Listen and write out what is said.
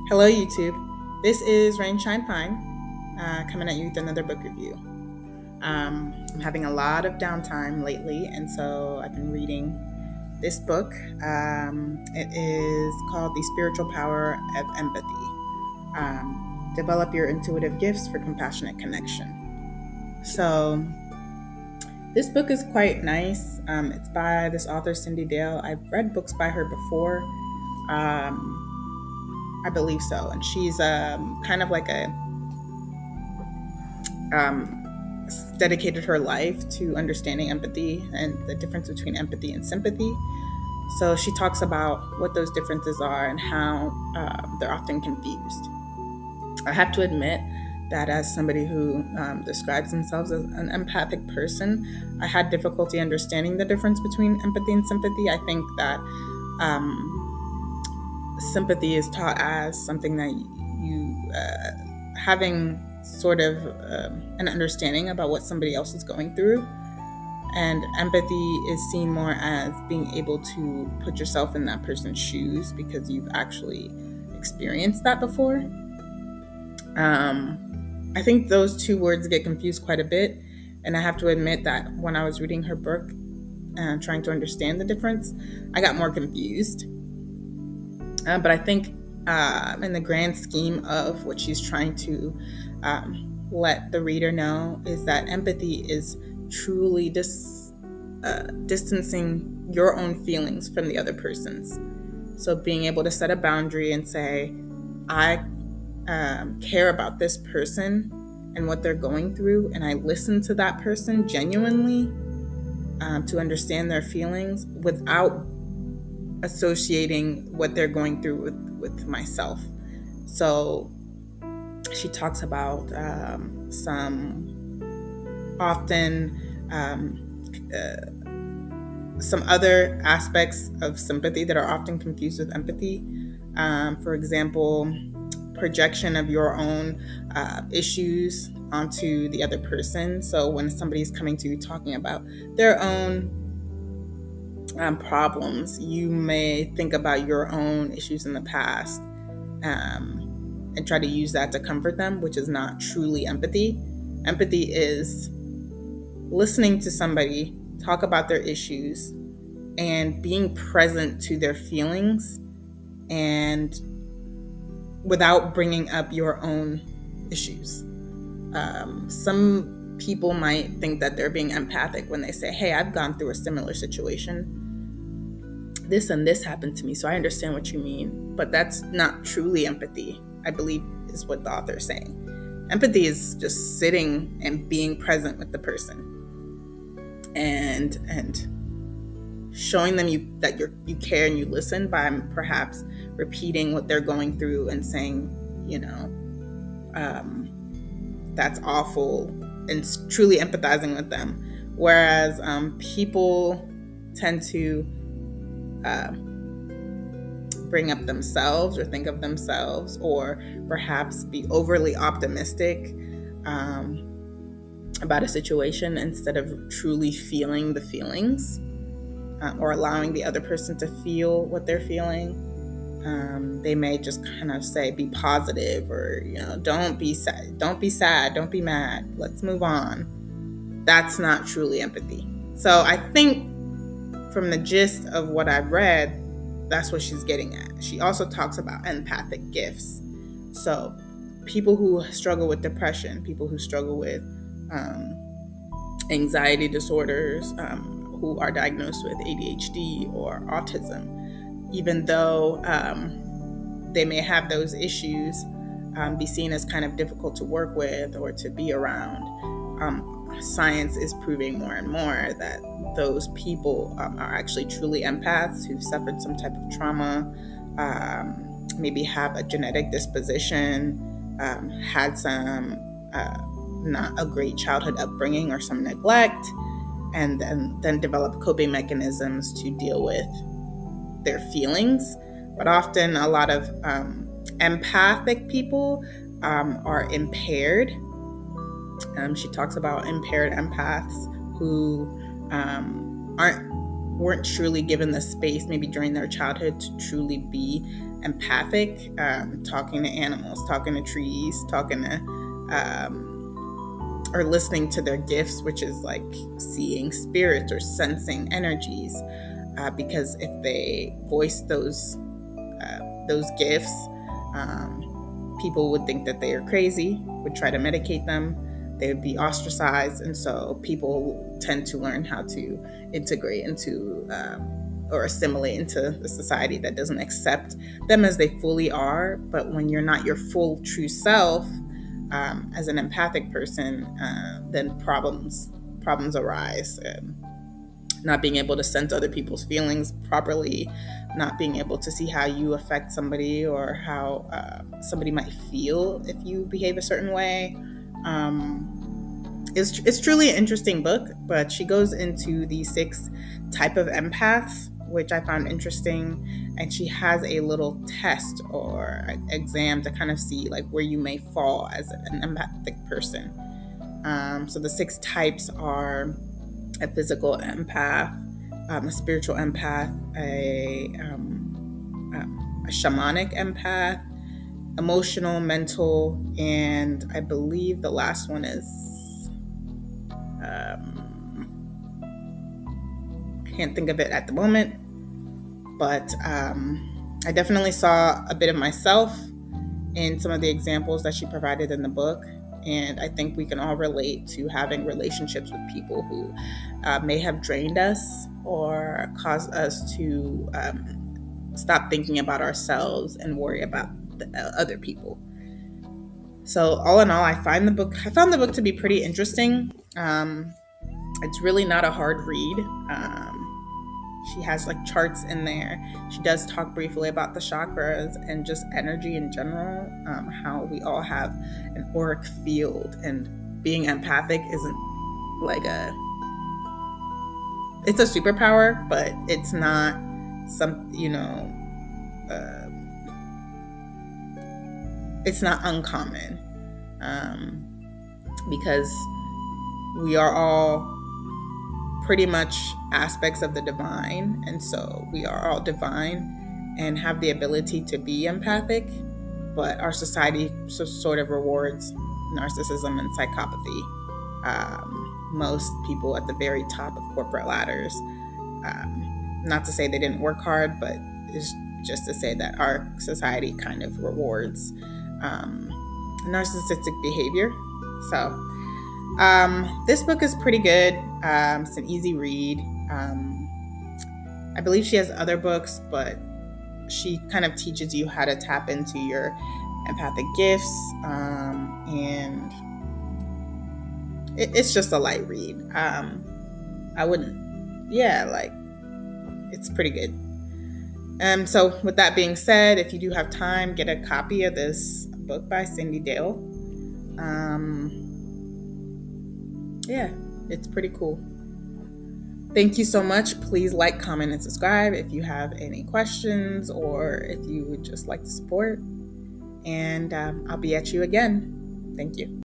Hello, YouTube. This is Rain Shine Pine coming at you with another book review. I'm having a lot of downtime lately, and so I've been reading this book. It is called The Spiritual Power of Empathy. Develop your intuitive gifts for compassionate connection. So, this book is quite nice. It's by this author, Cyndi. I've read books by her before. I believe so. And she's kind of like a dedicated her life to understanding empathy and the difference between empathy and sympathy. So she talks about what those differences are and how they're often confused. I have to admit that as somebody who describes themselves as an empathic person, I had difficulty understanding the difference between empathy and sympathy. I think that sympathy is taught as something that having sort of an understanding about what somebody else is going through. And empathy is seen more as being able to put yourself in that person's shoes because you've actually experienced that before. I think those two words get confused quite a bit. And I have to admit that when I was reading her book and trying to understand the difference, I got more confused. But I think in the grand scheme of what she's trying to let the reader know is that empathy is truly distancing your own feelings from the other person's. So being able to set a boundary and say, I care about this person and what they're going through, and I listen to that person genuinely to understand their feelings without associating what they're going through with myself. So she talks about some other aspects of sympathy that are often confused with empathy. For example, projection of your own issues onto the other person. So when somebody's coming to you talking about their own problems, you may think about your own issues in the past and try to use that to comfort them, which is not truly empathy. Empathy is listening to somebody talk about their issues and being present to their feelings and without bringing up your own issues. Some people might think that they're being empathic when they say, hey, I've gone through a similar situation. This and this happened to me, so I understand what you mean. But that's not truly empathy, I believe, is what the author is saying. Empathy is just sitting and being present with the person and showing them that you care and you listen by perhaps repeating what they're going through and saying, that's awful, and truly empathizing with them. Whereas people tend to bring up themselves or think of themselves, or perhaps be overly optimistic about a situation instead of truly feeling the feelings or allowing the other person to feel what they're feeling. They may just kind of say, be positive, or don't be sad, don't be mad, let's move on. That's not truly empathy. So I think from the gist of what I've read, that's what she's getting at. She also talks about empathic gifts. So people who struggle with depression, people who struggle with anxiety disorders, who are diagnosed with ADHD or autism, even though they may have those issues, be seen as kind of difficult to work with or to be around. Science is proving more and more that those people are actually truly empaths who've suffered some type of trauma, maybe have a genetic disposition, had some not a great childhood upbringing or some neglect, and then develop coping mechanisms to deal with their feelings. But often a lot of empathic people are impaired. She talks about impaired empaths who aren't weren't truly given the space, maybe during their childhood, to truly be empathic, talking to animals, talking to trees, talking to, or listening to their gifts, which is like seeing spirits or sensing energies. Because if they voice those gifts, people would think that they are crazy, would try to medicate them, they would be ostracized. And so people tend to learn how to integrate into or assimilate into the society that doesn't accept them as they fully are. But when you're not your full true self, as an empathic person, then problems arise. Not being able to sense other people's feelings properly, not being able to see how you affect somebody or how somebody might feel if you behave a certain way. It's truly an interesting book, but she goes into the 6 type of empaths, which I found interesting. And she has a little test or exam to kind of see like where you may fall as an empathic person. So the 6 types are a physical empath, a spiritual empath, a shamanic empath, emotional, mental, and I believe the last one is, can't think of it at the moment, but I definitely saw a bit of myself in some of the examples that she provided in the book. And I think we can all relate to having relationships with people who may have drained us or caused us to stop thinking about ourselves and worry about other people. So all in all, I found the book to be pretty interesting. It's really not a hard read. She has like charts in there. She does talk briefly about the chakras and just energy in general, how we all have an auric field, and being empathic isn't like it's a superpower, but it's not it's not uncommon, because we are all pretty much aspects of the divine, and so we are all divine and have the ability to be empathic, but our society sort of rewards narcissism and psychopathy. Most people at the very top of corporate ladders, not to say they didn't work hard, but it's just to say that our society kind of rewards narcissistic behavior. So this book is pretty good. It's an easy read. I believe she has other books, but she kind of teaches you how to tap into your empathic gifts, and it's just a light read. It's pretty good. So with that being said, if you do have time, get a copy of this book by Cyndi Dale. It's pretty cool. Thank you so much. Please like, comment, and subscribe if you have any questions or if you would just like to support. And I'll be at you again. Thank you.